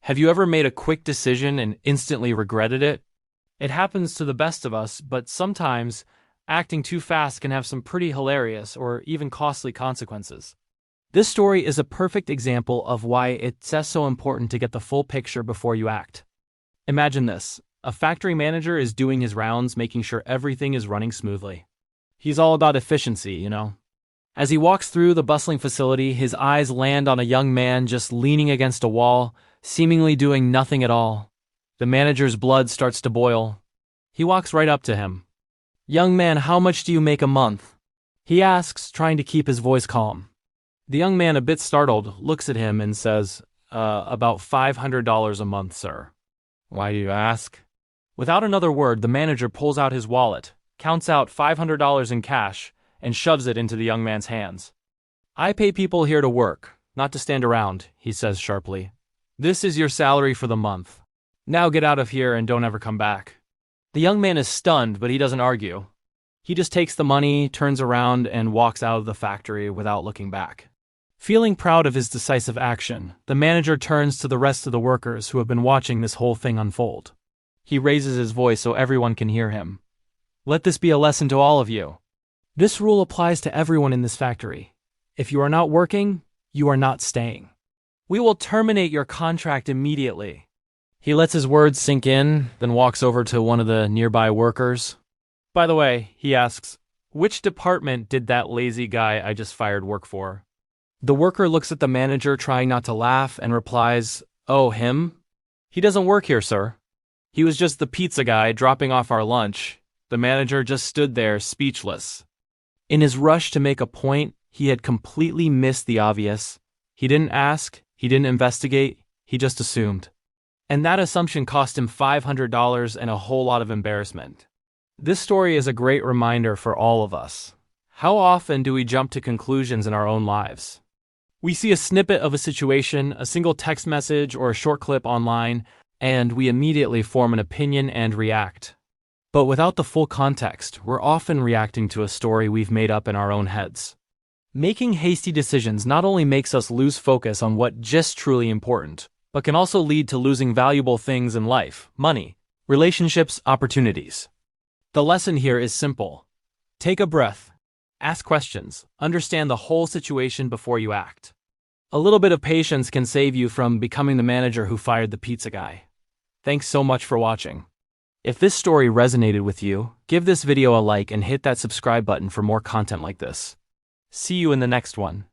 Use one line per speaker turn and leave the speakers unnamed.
Have you ever made a quick decision and instantly regretted it? It happens to the best of us, but sometimes acting too fast can have some pretty hilarious or even costly consequences. This story is a perfect example of why it's so important to get the full picture before you act. Imagine this. A factory manager is doing his rounds, making sure everything is running smoothly. He's all about efficiency, you know. As he walks through the bustling facility, his eyes land on a young man just leaning against a wall, seemingly doing nothing at all. The manager's blood starts to boil. He walks right up to him. "Young man, how much do you make a month?" he asks, trying to keep his voice calm. The young man, a bit startled, looks at him and says, about $500 a month, sir." "Why do you ask?" Without another word, the manager pulls out his wallet, counts out $500 in cash, and shoves it into the young man's hands. "I pay people here to work, not to stand around," he says sharply. "This is your salary for the month. Now get out of here and don't ever come back." The young man is stunned, but he doesn't argue. He just takes the money, turns around, and walks out of the factory without looking back. Feeling proud of his decisive action, the manager turns to the rest of the workers who have been watching this whole thing unfold. He raises his voice so everyone can hear him. "Let this be a lesson to all of you. This rule applies to everyone in this factory. If you are not working, you are not staying. We will terminate your contract immediately." He lets his words sink in, then walks over to one of the nearby workers. "By the way," he asks, "which department did that lazy guy I just fired work for?" The worker looks at the manager, trying not to laugh, and replies, "Oh, him? He doesn't work here, sir. He was just the pizza guy dropping off our lunch." The manager just stood there, speechless. In his rush to make a point, he had completely missed the obvious. He didn't ask, he didn't investigate, he just assumed. And that assumption cost him $500 and a whole lot of embarrassment. This story is a great reminder for all of us. How often do we jump to conclusions in our own lives? We see a snippet of a situation, a single text message, or a short clip online, and we immediately form an opinion and react. But without the full context, we're often reacting to a story we've made up in our own heads. Making hasty decisions not only makes us lose focus on what just truly important, but can also lead to losing valuable things in life: money, relationships, opportunities. The lesson here is simple. Take a breath. Ask questions. Understand the whole situation before you act. A little bit of patience can save you from becoming the manager who fired the pizza guy. Thanks so much for watching. If this story resonated with you, give this video a like and hit that subscribe button for more content like this. See you in the next one.